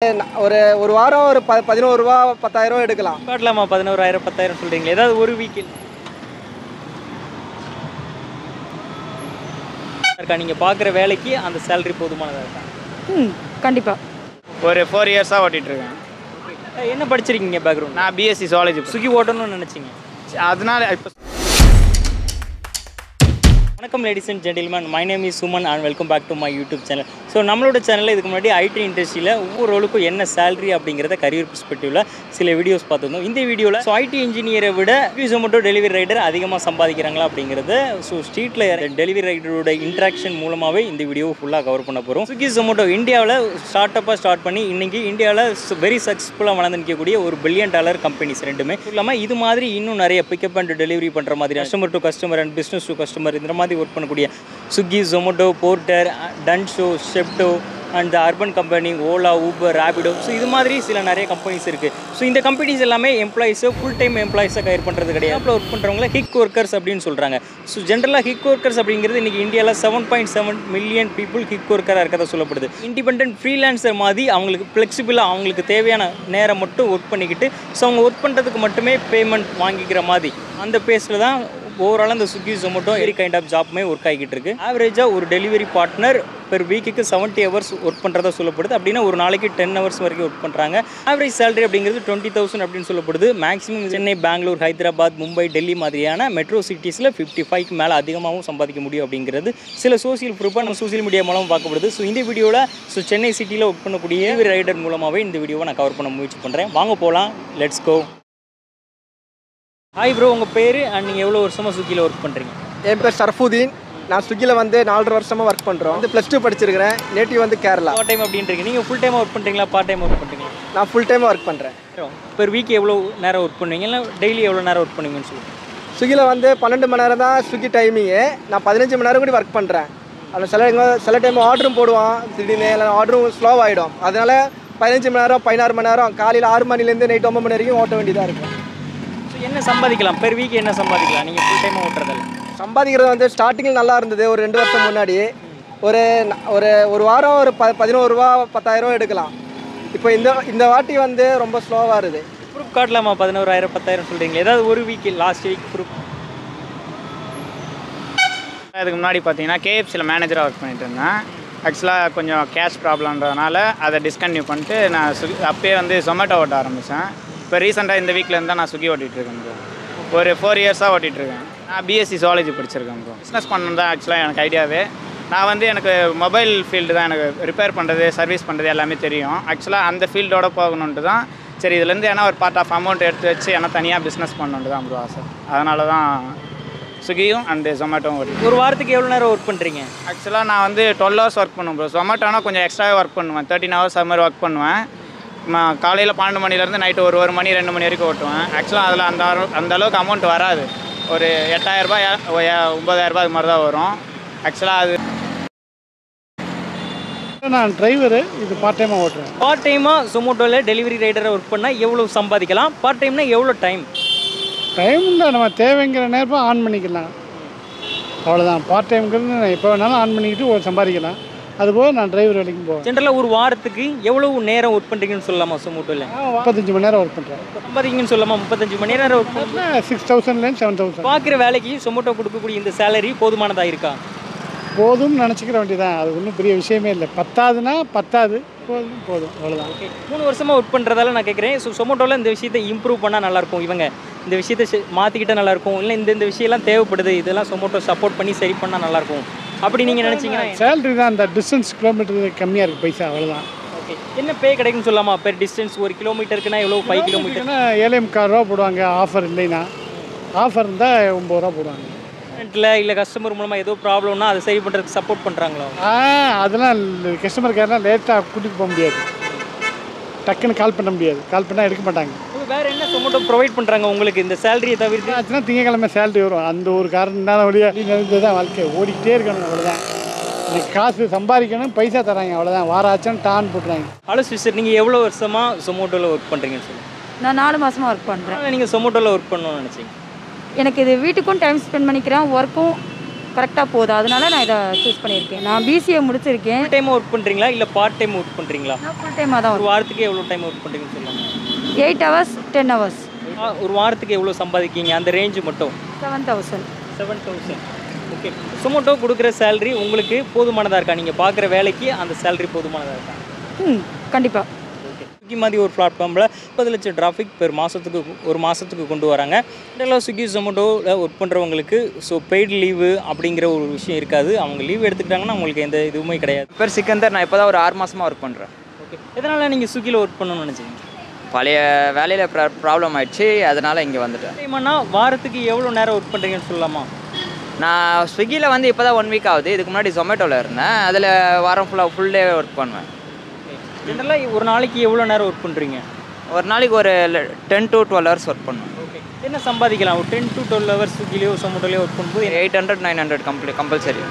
ஒரு ஒரு வாரம் ஒரு 11 ரூபா 10,000 ரூபா எடுக்கலாம். காட்டலாமா 11,000 10,000 சொல்கிறீங்களே, ஏதாவது ஒரு வீக்கில் இருக்கா? நீங்கள் பார்க்குற வேலைக்கு அந்த சேலரி போதுமானதாக இருக்கா? கண்டிப்பாக. ஒரு 4 இயர்ஸாக ஓட்டிகிட்ருக்கேன். என்ன படிச்சிருக்கீங்க பேக்ரவுண்ட்? நான் பிஎஸ்சி ஜுவாலஜி. சுகி ஓட்டணும்னு நினச்சிங்க? அதனால இப்போ வணக்கம் ladies and gentlemen, my name is Suman and welcome back to my YouTube channel. So நம்மளோட சேனலில் இதுக்கு முன்னாடி ஐடி இண்டஸ்ட்ரியில் ஒவ்வொரு ரோலுக்கும் என்ன சேலரி அப்படிங்கிறத கரியர் பெர்ஸ்பெக்டிவில் சில வீடியோஸ் பார்த்துருந்தோம். இந்த வீடியோவில் ஸோ ஐடி இன்ஜினியரை விட ஜொமேட்டோ டெலிவரி ரைடர் அதிகமாக சம்பாதிக்கிறாங்களா அப்படிங்கிறத ஸோ ஸ்ட்ரீட்டில் டெலிவரி ரைடரோட இன்ட்ராக்ஷன் மூலமாகவே இந்த வீடியோவை ஃபுல்லாக கவர் பண்ண போகிறோம். ஸ்விக்கி ஜொமேட்டோ இந்தியாவில் ஸ்டார்ட் பண்ணி இன்றைக்கி இந்தியாவில் வெரி சக்ஸஸ்ஃபுல்லாக வளர்ந்து நிற்கக்கூடிய ஒரு $1 பில்லியன் கம்பெனிஸ் ரெண்டுமே இல்லாமல் இது மாதிரி இன்னும் நிறைய பிக்கப் அண்ட் டெலிவரி பண்ணுற மாதிரி customer to customer and business to customer இந்த மாதிரி ஒர்க் பண்ணக்கூடிய Swiggy Zomato Porter Dunzo Zepto and Urban Company Ola Uber Rapido so இது மாதிரி சில நிறைய கம்பெனிஸ் இருக்குது. ஸோ இந்த கம்பெனிஸ் எல்லாமே எம்ப்ளாயிஸை ஃபுல் டைம் எம்ப்ளாயிஸை ஹையர் பண்ணுறது கிடையாது. அப்போ ஒர்க் பண்ணுறவங்கள ஹிக் ஒர்க்கர்ஸ் அப்படின்னு சொல்கிறாங்க. ஸோ ஜென்ரலாக ஹிக் ஒர்க்கர்ஸ் அப்படிங்கிறது இன்றைக்கி இந்தியாவில் 7.7 மில்லியன் பீப்புள் ஹிக் ஒர்க்கராக இருக்கிறதா சொல்லப்படுது. இண்டிபெண்டன்ட் ஃப்ரீலான்சர் மாதிரி அவங்களுக்கு ஃப்ளெக்சிபிளாக அவங்களுக்கு தேவையான நேரம் மட்டும் ஒர்க் பண்ணிக்கிட்டு ஸோ அவங்க ஒர்க் பண்ணுறதுக்கு மட்டுமே பேமெண்ட் வாங்கிக்கிற மாதிரி அந்த பேஸில் தான் ஓவரால் அந்த ஸ்விக்கி ஜொமேட்டோ எரி கைண்ட் ஆஃப் ஜாப்புமே ஒர்க் ஆகிக்கிட்டு இருக்குது. ஆவரேஜாக ஒரு டெலிவரி பார்ட்னர் பெர் வீக்குக்கு 70 ஹவர்ஸ் ஒர்க் பண்ணுறதா சொல்லப்படுது. அப்படின்னா ஒரு நாளைக்கு 10 ஹவர்ஸ் வரைக்கும் ஒர்க் பண்ணுறாங்க. ஆவரேஜ் சேலரி அப்படிங்கிறது 20,000 அப்படின்னு சொல்லப்படுது. மேக்ஸிமம் சென்னை, பெங்களூர், ஹைதராபாத், மும்பை, டெல்லி மாதிரியான மெட்ரோ சிட்டிஸில் 55க்கு மேலே அதிகமாகவும் சம்பாதிக்க முடியும் அப்படிங்கிறது சில சோசியல் ப்ரூஃபாக நம்ம சோசியல் மீடியா மூலம் பார்க்கப்படுது. ஸோ இந்த வீடியோவில் சென்னை சிட்டியில் ஒர்க் பண்ணக்கூடிய டெலிவரி ரைடர் மூலமாகவே இந்த வீடியோவை நான் கவர் பண்ண முயற்சி பண்ணுறேன். வாங்க போகலாம், லெட்ஸ் கோ. ஹாய் ப்ரோ, உங்கள் பேர் அண்ட் நீங்கள் எவ்வளோ வருஷமாக ஸ்விக்கியில் ஒர்க் பண்ணுறீங்க? என் பேர் சர்ஃபுதீன். நான் ஸ்விக்கியில் 4.5 வருஷமாக ஒர்க் பண்ணுறோம். +2 படிச்சிருக்கிறேன். நேட்டிவ் கேரளா. பார்ட் டைம் அப்படின்றீங்க. நீங்கள் ஃபுல் டைமாக ஒர்க் பண்ணுறீங்களா, பார்ட் டைம் ஒர்க் பண்ணுறீங்களா? நான் ஃபுல் டைமாக ஒர்க் பண்ணுறேன். பெர் வீக் எவ்வளோ நேரம் ஒர்க் பண்ணுவீங்க, இல்லை டெய்லி எவ்வளோ நேரம் ஒர்க் பண்ணுவீங்கன்னு சொல்லுங்கள். ஸ்விக்கியில் 12 மணி நேரம் தான் ஸ்விக்கி டைமிங்கு. நான் 15 மணி நேரம் கூட ஒர்க் பண்ணுறேன். அதில் சில டைம் ஆர்டரும் போடுவான், திடீர்னு இல்லை ஆர்டரும் ஸ்லோவாகிடும். அதனால் 15 மணி நேரம் 16 மணி நேரம் காலையில் 6 மணிலேருந்து நைட் 9 மணி வரைக்கும் ஓட்ட வேண்டியதாக இருக்கும். என்ன சம்பாதிக்கலாம் பெர் வீக், என்ன சம்பாதிக்கலாம் நீங்கள் ஃபுல் டைமாக ஓட்டுறதில்ல? சம்பாதிக்கிறது ஸ்டார்டிங்கில் நல்லா இருந்தது. ஒரு 2 வருஷம் முன்னாடி ஒரு ஒரு வாரம் ஒரு 11 ரூபா 10,000 ரூபா எடுக்கலாம். இப்போ இந்த வாட்டி ரொம்ப ஸ்லோவாக இருக்குது. ப்ரூஃப் காட்டலாமா 11,000 10,000 சொல்கிறீங்களா? ஏதாவது ஒரு வீக் லாஸ்ட் வீக் ப்ரூஃப்? அதுக்கு முன்னாடி பார்த்தீங்கன்னா கேஎஃப்சியில் மேனேஜராக ஒர்க் பண்ணிட்டு இருந்தேன். ஆக்சுவலாக கொஞ்சம் கேஷ் ப்ராப்ளம்ன்றதுனால அதை டிஸ்கன்டினியூ பண்ணிட்டு நான் அப்பயே ஜொமேட்டோ ஓட்ட ஆரம்பித்தேன். இப்போ ரீசெண்டாக இந்த வீக்லேருந்து தான் நான் ஸ்விக்கி ஓட்டிகிட்ருக்கேன் ப்ரோ. ஒரு 4 இயர்ஸாக ஓட்டிகிட்ருக்கேன். நான் பிஎஸ்சி ஜுவாலஜி படிச்சிருக்கேன் ப்ரோ. பிஸ்னஸ் பண்ணணும் தான் ஆக்சுவலாக எனக்கு ஐடியாவே. நான் எனக்கு மொபைல் ஃபீல்டு தான், எனக்கு ரிப்பேர் பண்ணுறது சர்வீஸ் பண்ணுறது எல்லாமே தெரியும். ஆக்சுவலாக அந்த ஃபீல்டோடு போகணுன்ட்டு தான் சரி இதுலேருந்து ஏன்னா ஒரு பார்ட் ஆஃப் அமௌண்ட் எடுத்து வச்சு ஏன்னா தனியாக பிஸ்னஸ் பண்ணணுன்ட்டு தான் ப்ரோ ஆசை. அதனால தான் ஸ்விக்கியும் அண்டு ஜொமேட்டோவும் ஓட்டி. ஒரு வாரத்துக்கு எவ்வளோ நேரம் ஒர்க் பண்ணுறீங்க? ஆக்சுவலாக நான் 12 ஹவர்ஸ் ஒர்க் பண்ணுவேன் ப்ரோ. ஜொமேட்டோனா கொஞ்சம் எக்ஸ்ட்ராவே ஒர்க் பண்ணுவேன். 13 ஹவர்ஸ் அது மாதிரி ஒர்க் பண்ணுவேன். நான் காலையில் 12 மணிலேருந்து நைட்டு ஒரு மணி 2 மணி வரைக்கும் ஓட்டுவேன். ஆக்சுவலாக அதில் அந்த அளவுக்கு அமௌண்ட் வராது. ஒரு 8,000 ரூபாய் 9,000 ரூபாய் அது மாதிரி தான் வரும். ஆக்சுவலாக அது நான் டிரைவரு, இது பார்ட் டைமாக ஓட்டுறேன். பார்ட் டைமாக ஜொமேட்டோவில் டெலிவரி ரைடரை ஒர்க் பண்ணால் எவ்வளோ சம்பாதிக்கலாம்? பார்ட் டைம்னா எவ்வளோ டைம்? டைமில் நம்ம தேவைங்கிற நேரம் ஆன் பண்ணிக்கலாம், அவ்வளோதான். பார்ட் டைமுங்கிறது நான் எப்போ வேணாலும் ஆன் பண்ணிக்கிட்டு சம்பாதிக்கலாம். அதுபோல் நான் டிரைவர் வேலைக்கும் போவேன். ஜென்ரலாக ஒரு வாரத்துக்கு எவ்வளோ நேரம் ஒர்க் பண்ணுறீங்கன்னு சொல்லலாமா ஜொமேட்டோவில்? 35 மணி நேரம் ஒர்க் பண்ணுறேன். சம்பாதிங்கன்னு சொல்லலாமா? 35 மணி நேரம் ஒர்க் பண்ணுறேன். 6,000லேருந்து 7,000. பார்க்குற வேலைக்கு ஜொமேட்டோ கொடுக்கக்கூடிய இந்த சேலரி போதுமானதாக இருக்கா? போதும்னு நினச்சிக்கிற வேண்டியதான். அது ஒன்றும் பெரிய விஷயமே இல்லை. பத்தாதுன்னா பத்தாது, போதும் அவ்வளோதான். ஓகே, 3 வருஷமாக ஒர்க் பண்ணுறதால நான் கேட்குறேன். ஸோ ஜொமேட்டோவில் இந்த விஷயத்தை இம்ப்ரூவ் பண்ணால் நல்லாயிருக்கும், இவங்க இந்த விஷயத்தை மாற்றிக்கிட்டால் நல்லாயிருக்கும், இல்லை இந்த விஷயம்லாம் தேவைப்படுது, இதெல்லாம் ஜொமேட்டோ சப்போர்ட் பண்ணி சரி பண்ணால் நல்லாயிருக்கும் அப்படி நீங்கள் நினச்சிங்கன்னா? சேலரி தான், அந்த டிஸ்டன்ஸ் கிலோமீட்டர் கம்மியாக இருக்குது, பைசா அவ்வளோதான். ஓகே, என்ன பே கிடைக்குன்னு சொல்லலாமா? பெர் டிஸ்டன்ஸ் ஒரு கிலோமீட்டருக்குன்னா எவ்வளோ? 5 கிலோமீட்டர் 7,400 ரூபா போடுவாங்க. ஆஃபர் இல்லைன்னா, ஆஃபர் இருந்தால் 9 ரூபா போடுவாங்க. இல்லை கஸ்டமர் மூலமாக ஏதோ ப்ராப்ளம்னா அதை சரி பண்ணுறதுக்கு சப்போர்ட் பண்ணுறாங்களோ? அதெல்லாம் கஸ்டமர் கேர்லாம் லேட்டாக கூட்டிகிட்டு போக முடியாது, டக்குன்னு கால் பண்ண முடியாது, கால் பண்ணால் எடுக்க மாட்டாங்க. வேறு என்ன ஜொமேட்டோ ப்ரொவைட் பண்ணுறாங்க உங்களுக்கு இந்த சேலரியை தவிர்த்து? ஆச்சுன்னா திங்கக்கிழமை சேலரி வரும். அந்த ஒரு காரணம் வழியாக நடந்து தான் வாழ்க்கை ஓடிக்கிட்டே இருக்கணும், அவ்வளோதான். எனக்கு காசு சம்பாதிக்கணும், பைசா தராங்க, அவ்வளோதான். வாரம் ஆச்சுன்னு டான் போட்டுறாங்க. ஹலோ சிஸ்டர், நீங்கள் எவ்வளோ வருஷமாக ஜொமேட்டோவில் ஒர்க் பண்ணுறீங்கன்னு சொல்லுங்கள். நான் 4 மாதமாக ஒர்க் பண்ணுறேன். நீங்கள் ஜொமேட்டோவில் ஒர்க் பண்ணணும்னு நினச்சிங்க? எனக்கு இது வீட்டுக்கும் டைம் ஸ்பெண்ட் பண்ணிக்கிறேன், ஒர்க்கும் கரெக்டாக போகுது, அதனால நான் இதை சூஸ் பண்ணியிருக்கேன். நான் பிசிஏ முடிச்சிருக்கேன். ஃபுல் டைம் ஒர்க் பண்ணுறீங்களா இல்லை பார்ட் டைம் ஒர்க் பண்ணுறீங்களா? நான் ஃபுல் டைமாக தான் ஒரு வாரத்துக்கு எவ்வளோ டைம் ஒர்க் பண்ணுறீங்கன்னு சொல்லலாம். 8 hours 10 hours. ஒரு வாரத்துக்கு எவ்வளோ சம்பாதிக்கீங்க அந்த ரேஞ்சு மட்டும்? 7,000. 7,000. ஓகே. Zomato கொடுக்குற சேலரி உங்களுக்கு போதுமானதாக இருக்கா? நீங்கள் பார்க்குற வேலைக்கு அந்த சேலரி போதுமானதாக இருக்கா? கண்டிப்பாக. ஓகே. ஸ்விக்கி மாதிரி ஒரு பிளாட்ஃபார்மில் 30 லட்சம் டிராஃபிக் ஒரு மாதத்துக்கு கொண்டு வராங்க. இதெல்லாம் ஸ்விக்கி ஜொமேட்டோவில் ஒர்க் பண்ணுறவங்களுக்கு ஸோ பெய்டு லீவு அப்படிங்கிற ஒரு விஷயம் இருக்காது. அவங்க லீவ் எடுத்துக்கிட்டாங்கன்னா அவங்களுக்கு எந்த இதுவுமே கிடையாது. பேர் சிக்கந்தர். நான் இப்போ தான் ஒரு 6 மாதமாக ஒர்க் பண்ணுறேன். ஓகே. எதனால் நீங்கள் ஸ்விக்கியில் ஒர்க் பண்ணணும்னு நினச்சிங்க? பழைய வேலையில் ப்ராப்ளம் ஆயிடுச்சு, அதனால் இங்கே வந்துட்டேன். டைம்னா வாரத்துக்கு எவ்வளோ நேரம் ஒர்க் பண்ணுறீங்கன்னு சொல்லலாமா? நான் ஸ்விக்கியில் வந்து இப்போ தான் 1 வீக் ஆகுது. இதுக்கு முன்னாடி ஜொமேட்டோவில் இருந்தேன். அதில் வாரம் ஃபுல் டே ஒர்க் பண்ணுவேன். ஜென்ரலாக ஒரு நாளைக்கு எவ்வளோ நேரம் ஒர்க் பண்ணுறீங்க? ஒரு நாளைக்கு ஒரு 10 to 12 hours ஒர்க் பண்ணுவேன். ஓகே. என்ன சம்பாதிக்கலாம் ஒரு 10 to 12 hours ஸ்விக்கிலையோ ஜொமேட்டோலையோ ஒர்க் பண்ணும்போது? 800 900 கம்பல்சரி.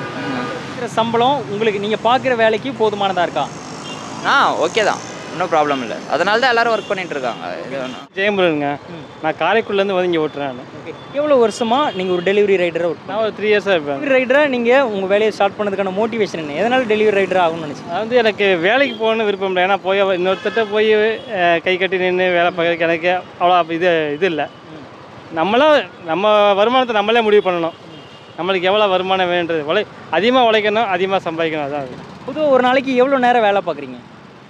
சம்பளம் உங்களுக்கு நீங்கள் பார்க்குற வேலைக்கு போதுமானதாக இருக்கா? ஓகே தான், ஒன்றும் ப்ராப்ளம் இல்லை. அதனால தான் எல்லோரும் ஒர்க் பண்ணிட்டு இருக்காங்க. இது ஒன்று ஜெயம்புரனுங்க. நான் காரைக்குடிலேருந்து வந்து இங்கே ஓட்டுறேன். ஓகே. எவ்வளோ வருஷமாக நீங்கள் ஒரு டெலிவரி ரைடராக ஒர்க் நான் ஒரு 3 years இருப்பேன். டெலிவரி ரைடராக நீங்கள் உங்கள் வேலையை ஸ்டார்ட் பண்ணதுக்கான மோட்டிவேஷன் என்ன? எதனால் டெலிவரி ரைடராக ஆகணும்னு நினச்சிங்க? அது வந்து எனக்கு வேலைக்கு போகணுன்னு விருப்பம் இல்லை. ஏன்னா இன்னொருத்தட்ட போய் கை கட்டி நின்று வேலை பார்க்கறதுக்கு எனக்கு அவ்வளோ இது இல்லை. நம்ம வருமானத்தை நம்மளே முடிவு பண்ணணும். நம்மளுக்கு எவ்வளோ வருமானம் வேணுன்றது அதிகமாக உழைக்கணும், அதிகமாக சம்பாதிக்கணும். அதான் அது. பொதுவாக ஒரு நாளைக்கு எவ்வளோ நேரம் வேலை பார்க்குறீங்க?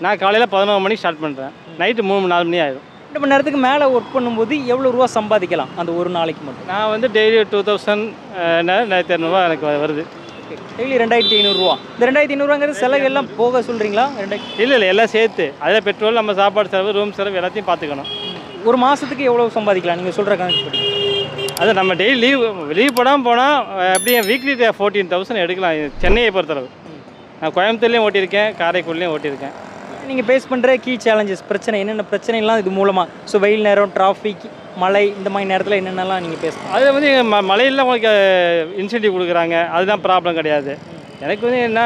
நான் காலையில் 11 மணிக்கு ஸ்டார்ட் பண்ணுறேன். நைட்டு 3-4 மணி ஆயிடும். 2 மணி நேரத்துக்கு மேலே ஒர்க் பண்ணும்போது எவ்வளோ ரூபா சம்பாதிக்கலாம் அந்த ஒரு நாளைக்கு மட்டும்? நான் வந்து டெய்லி 2000 1500 எனக்கு வருது. ஓகே. டெய்லி 2500 இந்த 2500 செலவு எல்லாம் போக சொல்கிறீங்களா? இல்லை எல்லாம் சேர்த்து அதில் பெட்ரோல், நம்ம சாப்பாடு செலவு, ரூம் செலவு எல்லாத்தையும் பார்த்துக்கணும். ஒரு மாதத்துக்கு எவ்வளோ சம்பாதிக்கலாம் நீங்கள் சொல்கிற கணக்கு படி? அது நம்ம டெய்லி லீவ் போடாமல் போனால் அப்படியே வீக்லி 14,000 எடுக்கலாம். சென்னையை பொறுத்தளவு. நான் கோயம்புத்தூர்லேயும் ஓட்டியிருக்கேன், காரைக்குடிலையும் ஓட்டியிருக்கேன். நீங்கள் ஃபேஸ் பண்ணுற கீ சேலஞ்சஸ் பிரச்சனை என்னென்ன பிரச்சனைலாம் இது மூலமாக? ஸோ வெயில் நேரம், டிராஃபிக், மழை இந்த மாதிரி நேரத்தில் என்னென்னலாம் நீங்கள் பேசணும்? அதில் வந்து மழையில் உங்களுக்கு இன்சென்டிவ் கொடுக்குறாங்க, அதுதான் ப்ராப்ளம் கிடையாது. எனக்கு வந்து என்ன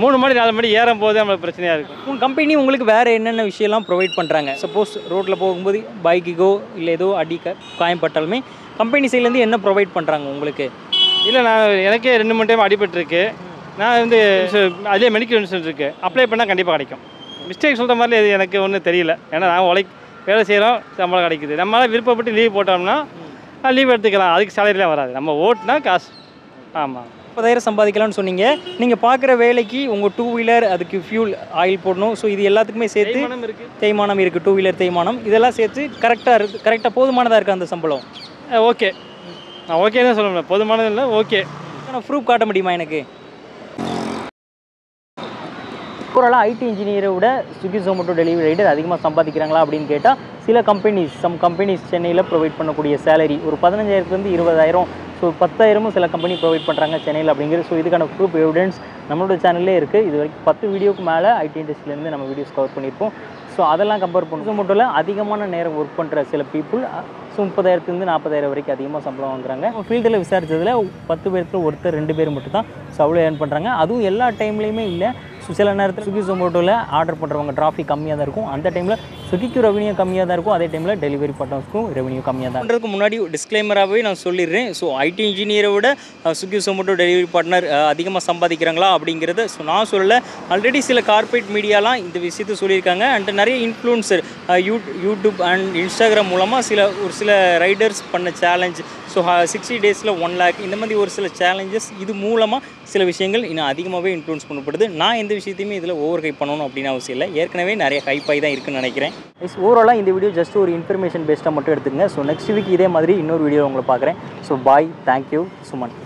3 மணி 4 மணி ஏறும் போது நம்மளுக்கு பிரச்சனையாக இருக்கும். உங்கள் கம்பெனி உங்களுக்கு வேறு என்னென்ன விஷயம்லாம் ப்ரொவைட் பண்ணுறாங்க? சப்போஸ் ரோட்டில் போகும்போது பைக்குக்கோ இல்லை ஏதோ காயம்பட்டாலுமே கம்பெனி சைட்லேருந்து என்ன ப்ரொவைட் பண்ணுறாங்க உங்களுக்கு? இல்லை, எனக்கே 2-3 டைம் அடிபட்டுருக்கு. நான் வந்து அதே மெடிக்கல் இன்சூரன்ஸ் இருக்குது, அப்ளை பண்ணால் கண்டிப்பாக கிடைக்கும். மிஸ்டேக் சொல்கிற மாதிரி இது எனக்கு ஒன்றும் தெரியல. ஏன்னா நான் வேலை செய்கிறோம், சம்பளம் கிடைக்குது. நம்மளால் விருப்பப்பட்டு லீவ் போட்டோம்னா லீவ் எடுத்துக்கலாம், அதுக்கு சேலரிலாம் வராது. நம்ம ஓட்டுனா காசு. ஆமாம். 30,000 சம்பாதிக்கலாம்னு சொன்னீங்க. நீங்கள் பார்க்குற வேலைக்கு உங்கள் 2 வீலர் அதுக்கு ஃபியூல் ஆயில் போடணும். ஸோ இது எல்லாத்துக்குமே சேர்த்து தேய்மானம் இருக்குது, 2 வீலர் தேய்மானம் இதெல்லாம் சேர்த்து கரெக்டாக போதுமானதாக இருக்குது அந்த சம்பளம்? ஓகே, நான் ஓகே தான் சொல்ல முடியும், போதுமானது இல்லை. ஓகே. நான் ப்ரூஃப் காட்ட முடியுமா எனக்கு? ஓவராலாக ஐடி இன்ஜினியரை விட ஸ்விக்கி ஜொமேட்டோ டெலிவரி ரைடர் அதிகமாக சம்பாதிக்கிறாங்களா அப்படின்னு கேட்டால் சில கம்பெனிஸ் சென்னையில் ப்ரொவைட் பண்ணக்கூடிய சேலரி ஒரு 15,000 20,000, ஸோ 10,000 சில கம்பெனி ப்ரொவைட் பண்ணுறாங்க சென்னையில் அப்படிங்கிறது. ஸோ இதுக்கான ப்ரூஃப் எவிடன்ஸ் நம்மளோட சேனல்லே இருக்குது. இது வரைக்கும் 10 வீடியோக்கு மேலே ஐடி இண்டஸ்ட்ரியிலேருந்து நம்ம வீடியோஸ் கவர் பண்ணியிருப்போம். ஸோ அதெல்லாம் கம்பேர் பண்ணி ஜொமேட்டோவில் அதிகமான நேரம் ஒர்க் பண்ணுற சில பீப்புள் ஸோ 30,000 40,000 வரைக்கும் அதிகமாக சம்பளம் வாங்குறாங்க. ஃபீல்டில் விசாரித்ததில் 10 பேருக்கு ஒருத்தர் 2 பேர் மட்டும் தான் ஸோ அவ்வளோ ஏர்ன் பண்ணுறாங்க. அதுவும் எல்லா டைம்லேயுமே இல்லை. ஸோ சில நேரத்தில் ஸ்விக்கி ஜொமேட்டோவில் ஆர்டர் பண்ணுறவங்க டிராஃபிக் கம்மியாக தான் இருக்கும். அந்த டைமில் ஸ்விக்கிக்கு ரெவன்யூ கம்மியாக தான் இருக்கும். அதே டைமில் டெலிவரி பார்ட்னர்ஸ்க்கும் ரெவன்யூ கம்மியாக தான் பண்ணுறதுக்கு முன்னாடி டிஸ்க்ளைமராகவே நான் சொல்லிடுறேன். ஸோ ஐடி இன்ஜினியரை விட ஸ்விக்கி ஜொமேட்டோ டெலிவரி பார்ட்னர் அதிகமாக சம்பாதிக்கிறாங்களா அப்படிங்கிறத ஸோ நான் சொல்லலை. ஆல்ரெடி சில கார்பரேட் மீடியாலாம் இந்த விஷயத்தை சொல்லியிருக்காங்க. அண்ட் நிறைய இன்ஃப்ளூன்சர் யூடியூப் அண்ட் இன்ஸ்டாகிராம் மூலமாக ஒரு சில ரைடர்ஸ் பண்ண சேலஞ்ச் ஸோ 60 daysல 1 lakh இந்த மாதிரி ஒரு சில சேலஞ்சஸ் இது மூலமாக சில விஷயங்கள் இன்னும் அதிகமாகவே இன்ஃப்ளூன்ஸ் பண்ணப்படுது. நான் எந்த விஷயத்தையுமே இதில் ஓவர் ஹைப் பண்ணணும் அப்படின்னு அவசியம் இல்லை. ஏற்கனவே நிறைய ஹைப்பாகி தான் இருக்குன்னு நினைக்கிறேன். ஓவராலாக இந்த வீடியோ ஜஸ்ட் ஒரு இன்ஃபர்மேஷன் பேஸ்டாக மட்டும் எடுத்துக்கங்க. ஸோ நெக்ஸ்ட் வீக் இதே மாதிரி இன்னொரு வீடியோ உங்களை பார்க்குறேன். So bye, thank you, Suman.